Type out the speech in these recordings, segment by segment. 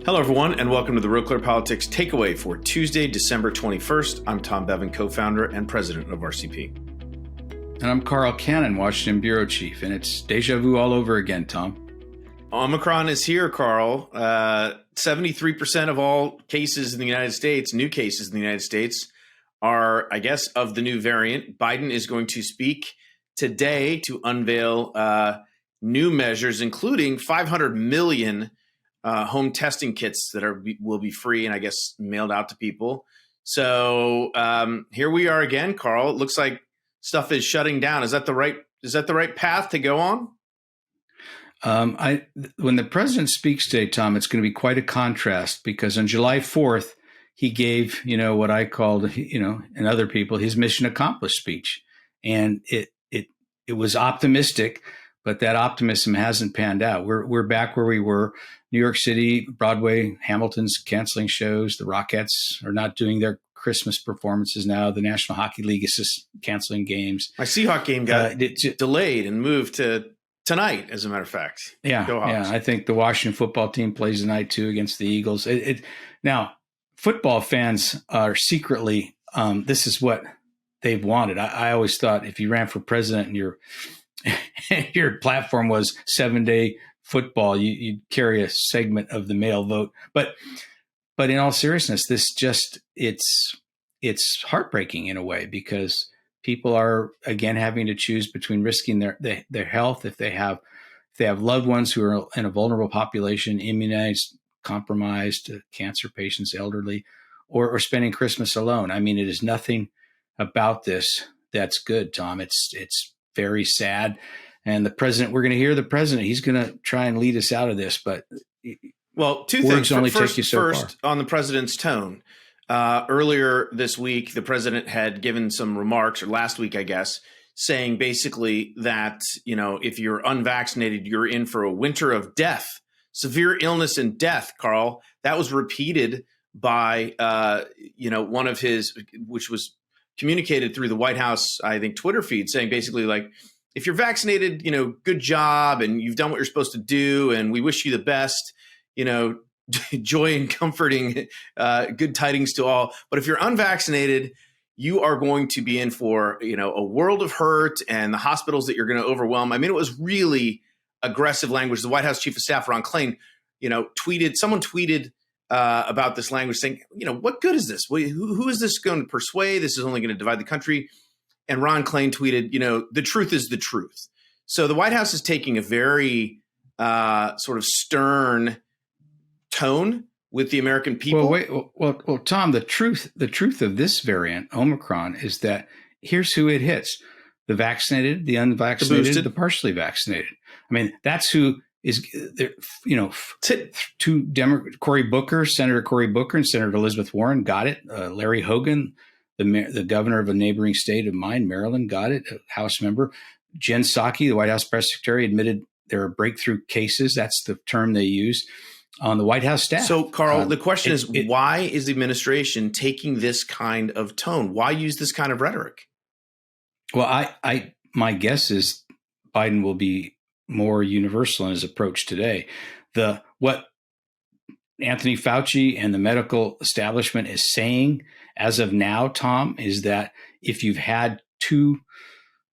Hello, everyone, and welcome to the RealClearPolitics Takeaway for Tuesday, December 21st. I'm Tom Bevan, co-founder and president of RCP. And I'm Carl Cannon, Washington bureau chief, and it's deja vu all over again, Tom. Omicron is here, Carl. 73% of all cases in the United States, new cases in the United States, are, I guess, of the new variant. Biden is going to speak today to unveil new measures, including 500 million home testing kits that will be free and I guess mailed out to people. So here we are again, Carl. It looks like stuff is shutting down. Is that the right path to go on? When the president speaks today, Tom, it's going to be quite a contrast because on July 4th, he gave, what I called, and other people, his mission accomplished speech. And it was optimistic, but that optimism hasn't panned out. We're back where we were. New York City, Broadway, Hamilton's canceling shows. The Rockettes are not doing their Christmas performances now. The National Hockey League is just canceling games. My Seahawk game got delayed and moved to tonight, as a matter of fact. Yeah, I think the Washington football team plays tonight too against the Eagles. Now, football fans are secretly, this is what they've wanted. I always thought if you ran for president and your platform was 7-day football, you'd carry a segment of the male vote. But in all seriousness, it's heartbreaking in a way because people are again having to choose between risking their health if they have loved ones who are in a vulnerable population, immunized, compromised, cancer patients, elderly, or spending Christmas alone. I mean, it is nothing about this that's good, Tom. It's very sad. And the president, we're going to hear the president. He's going to try and lead us out of this. But two things. Only take you so far. On the president's tone. Earlier this week, the president had given some remarks, or last week, I guess, saying basically that, if you're unvaccinated, you're in for a winter of death, severe illness and death, Carl. That was repeated by, one of his, which was communicated through the White House, I think, Twitter feed, saying basically like, if you're vaccinated, good job and you've done what you're supposed to do and we wish you the best, joy and comforting, good tidings to all. But if you're unvaccinated, you are going to be in for, a world of hurt and the hospitals that you're going to overwhelm. I mean, it was really aggressive language. The White House Chief of Staff, Ron Klain, someone tweeted about this language saying, what good is this? Who is this going to persuade? This is only going to divide the country. And Ron Klain tweeted, the truth is the truth. So the White House is taking a very sort of stern tone with the American people. Well, Tom, the truth of this variant, Omicron, is that here's who it hits: the vaccinated, the unvaccinated, the partially vaccinated. I mean, that's who is, Senator Cory Booker and Senator Elizabeth Warren got it. Larry Hogan, the governor of a neighboring state of mine, Maryland, got it, a House member. Jen Psaki, the White House press secretary, admitted there are breakthrough cases. That's the term they use on the White House staff. So, Carl, the question is, why is the administration taking this kind of tone? Why use this kind of rhetoric? Well, my guess is Biden will be more universal in his approach today. What Anthony Fauci and the medical establishment is saying as of now, Tom, is that if you've had 2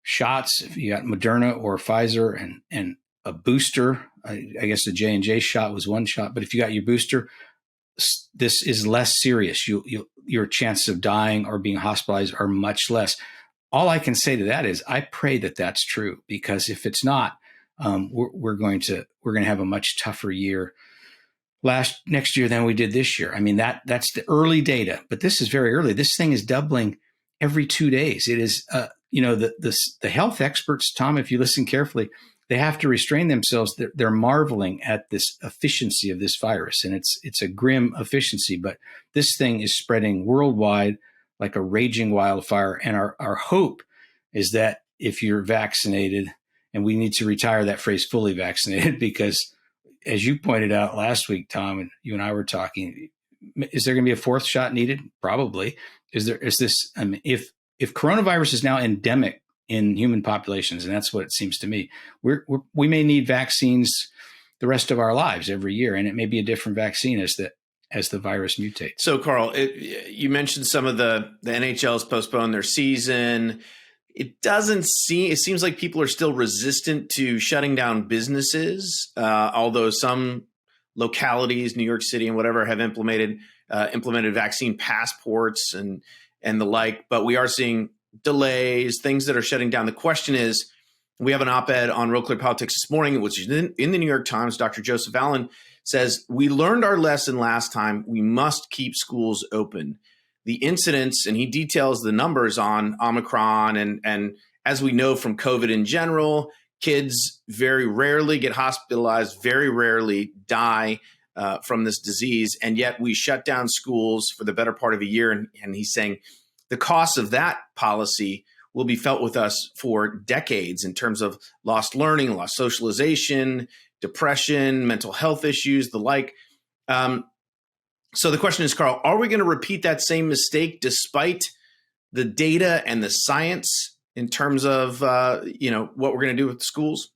shots, if you got Moderna or Pfizer and a booster, I guess the J&J shot was 1 shot, but if you got your booster, this is less serious. Your chances of dying or being hospitalized are much less. All I can say to that is I pray that that's true, because if it's not, we're going to have a much tougher year next year than we did this year. I mean, that's the early data, but this is very early. This thing is doubling every 2 days. It is, the health experts, Tom, if you listen carefully, they have to restrain themselves. They're marveling at this efficiency of this virus, and it's a grim efficiency, but this thing is spreading worldwide like a raging wildfire. And our hope is that if you're vaccinated, and we need to retire that phrase fully vaccinated, because as you pointed out last week, Tom, and you and I were talking, is there going to be a 4th shot needed? Probably. If coronavirus is now endemic in human populations, and that's what it seems to me, we may need vaccines the rest of our lives every year. And it may be a different vaccine as the virus mutates. So, Carl, you mentioned some of the NHL's postponed their season. It seems like people are still resistant to shutting down businesses, although some localities, New York City and whatever, have implemented vaccine passports and the like. But we are seeing delays, things that are shutting down. The question is, we have an op-ed on Real Clear Politics this morning, which is in the New York Times. Dr. Joseph Allen says, we learned our lesson last time. We must keep schools open. The incidents, and he details the numbers on Omicron, and as we know from COVID in general, kids very rarely get hospitalized, very rarely die from this disease, and yet we shut down schools for the better part of a year. And he's saying the cost of that policy will be felt with us for decades in terms of lost learning, lost socialization, depression, mental health issues, the like. So the question is, Carl, are we going to repeat that same mistake despite the data and the science in terms of, what we're going to do with the schools?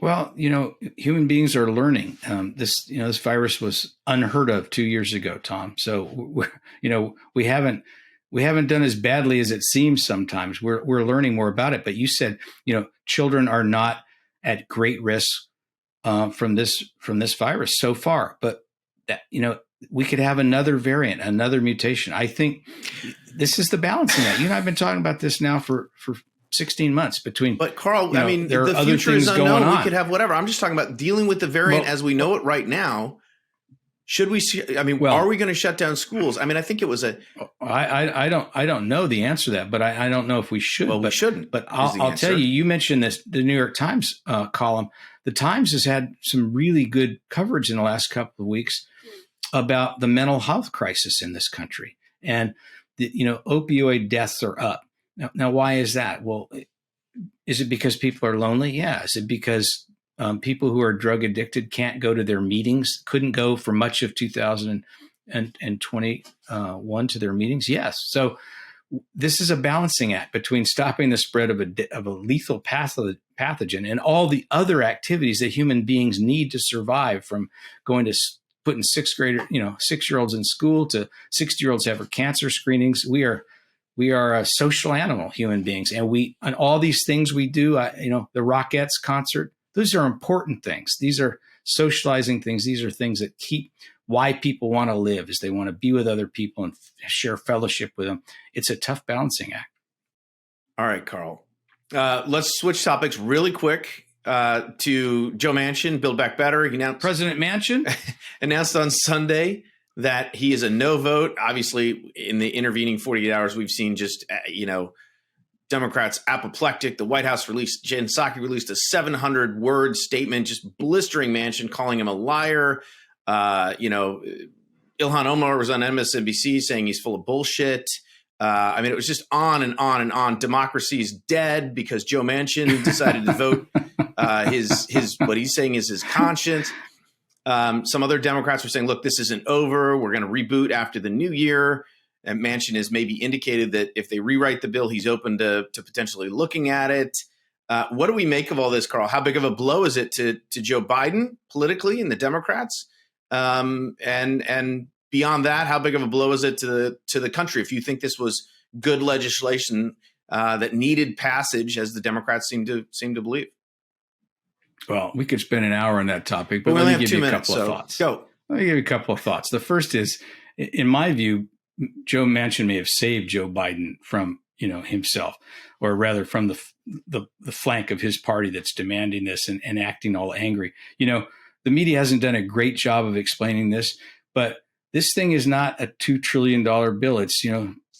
Well, human beings are learning. This virus was unheard of 2 years ago, Tom. So, we haven't done as badly as it seems sometimes. We're learning more about it. But you said, children are not at great risk from this virus so far. But that, we could have another variant, another mutation. I think this is the balancing act. I've been talking about this now for 16 months between. But Carl, the future is unknown. We could have whatever. I'm just talking about dealing with the variant as we know it right now. Should we see? Are we going to shut down schools? I think it was I don't know the answer to that, but I don't know if we should. Well, we shouldn't. But I'll tell you. You mentioned this, the New York Times column. The Times has had some really good coverage in the last couple of weeks about the mental health crisis in this country, and opioid deaths are up. Now, why is that? Well, is it because people are lonely? Yeah. Is it because people who are drug addicted can't go to their meetings, couldn't go for much of 2021 to their meetings? Yes. So this is a balancing act between stopping the spread of a lethal pathogen and all the other activities that human beings need to survive, from going to putting 6-year-olds in school to 60-year-olds having cancer screenings. We are a social animal, human beings, and all these things we do. The Rockettes concert. Those are important things. These are socializing things. These are things that keep why people want to live, is they want to be with other people and share fellowship with them. It's a tough balancing act. All right, Carl. Let's switch topics really quick to Joe Manchin, Build Back Better. President Manchin announced on Sunday that he is a no vote. Obviously, in the intervening 48 hours, we've seen just, Democrats apoplectic. The White House Jen Psaki released a 700-word statement just blistering Manchin, calling him a liar. Ilhan Omar was on MSNBC saying he's full of bullshit. It was just on and on and on. Democracy's dead because Joe Manchin decided to vote his what he's saying is his conscience. Some other Democrats were saying, look, this isn't over. We're going to reboot after the new year. And Manchin has maybe indicated that if they rewrite the bill, he's open to potentially looking at it. What do we make of all this, Carl? How big of a blow is it to Joe Biden politically and the Democrats? And beyond that, how big of a blow is it to the country? If you think this was good legislation that needed passage, as the Democrats seem to believe. Well, we could spend an hour on that topic, but let me give you a couple of thoughts. Go. Let me give you a couple of thoughts. The first is, in my view, Joe Manchin may have saved Joe Biden from, himself, or rather from the flank of his party that's demanding this and acting all angry. The media hasn't done a great job of explaining this, but this thing is not a $2 trillion bill. It's,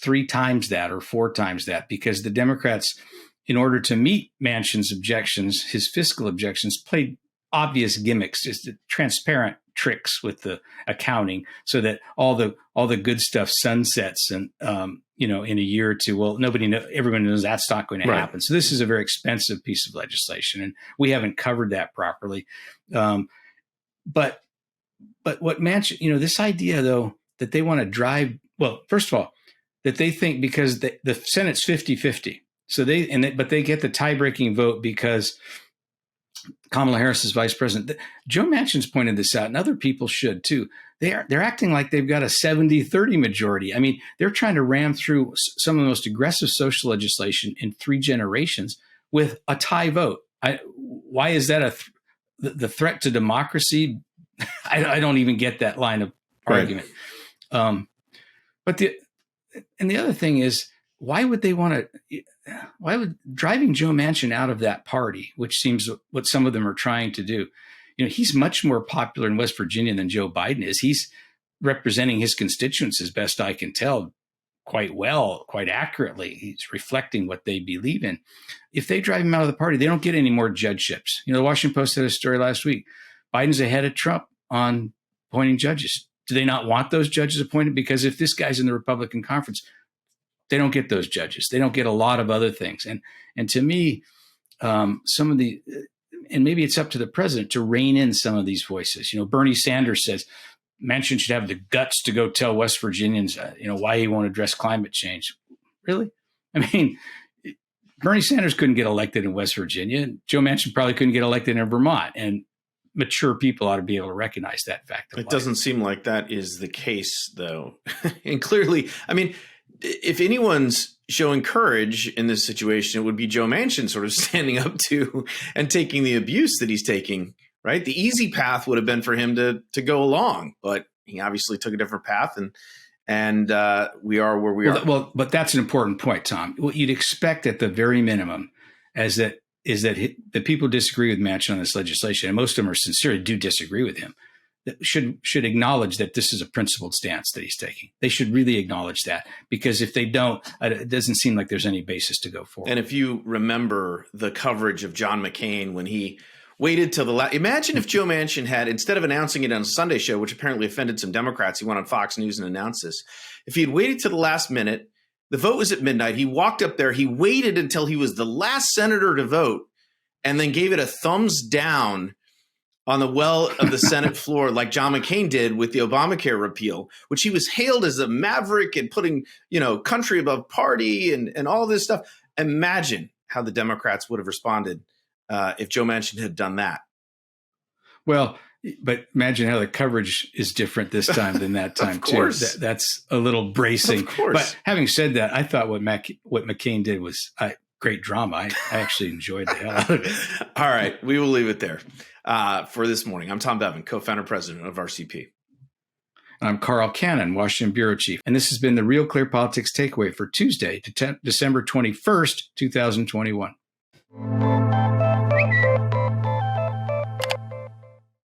3 times that or 4 times that, because the Democrats, in order to meet Manchin's objections, his fiscal objections, played obvious gimmicks, just transparent tricks with the accounting, so that all the good stuff sunsets and in a year or two. Well, everyone knows that's not going to happen. So this is a very expensive piece of legislation, and we haven't covered that properly. But what Manchin, this idea though that they want to drive, well, first of all, that they think because the Senate's 50-50. So but they get the tie-breaking vote because Kamala Harris is vice president. Joe Manchin's pointed this out, and other people should too. They're acting like they've got a 70-30 majority. I mean, they're trying to ram through some of the most aggressive social legislation in 3 generations with a tie vote. Why is that the threat to democracy? I don't even get that line of argument. But the other thing is, why would driving Joe Manchin out of that party, which seems what some of them are trying to do? He's much more popular in West Virginia than Joe Biden is. He's representing his constituents, as best I can tell, quite well, quite accurately. He's reflecting what they believe in. If they drive him out of the party, they don't get any more judgeships. The Washington Post had a story last week. Biden's ahead of Trump on appointing judges. Do they not want those judges appointed? Because if this guy's in the Republican conference, they don't get those judges. They don't get a lot of other things. And to me, some of the, and maybe it's up to the president to rein in some of these voices. Bernie Sanders says Manchin should have the guts to go tell West Virginians, why he won't address climate change. Really? I mean, Bernie Sanders couldn't get elected in West Virginia. Joe Manchin probably couldn't get elected in Vermont. And mature people ought to be able to recognize that fact. It doesn't seem like that is the case, though. And clearly, I mean, if anyone's showing courage in this situation, it would be Joe Manchin sort of standing up to and taking the abuse that he's taking, right? The easy path would have been for him to go along, but he obviously took a different path, and we are where we are. Well, but that's an important point, Tom. What you'd expect at the very minimum is that the people disagree with Manchin on this legislation, and most of them are sincerely do disagree with him, that should acknowledge that this is a principled stance that he's taking. They should really acknowledge that, because if they don't, it doesn't seem like there's any basis to go forward. And if you remember the coverage of John McCain when he waited till the last, imagine if Joe Manchin had, instead of announcing it on a Sunday show, which apparently offended some Democrats, he went on Fox News and announced this. If he had waited till the last minute, the vote was at midnight. He walked up there. He waited until he was the last senator to vote and then gave it a thumbs down on the well of the Senate floor, like John McCain did with the Obamacare repeal, which he was hailed as a maverick and putting, country above party and all this stuff. Imagine how the Democrats would have responded if Joe Manchin had done that. Well, but imagine how the coverage is different this time than that time, too. That's a little bracing. Of course. But having said that, I thought what McCain did was great drama. I actually enjoyed the hell out of it. All right. We will leave it there for this morning. I'm Tom Bevan, co-founder president of RCP. And I'm Carl Cannon, Washington bureau chief. And this has been the Real Clear Politics Takeaway for Tuesday, December 21st, 2021.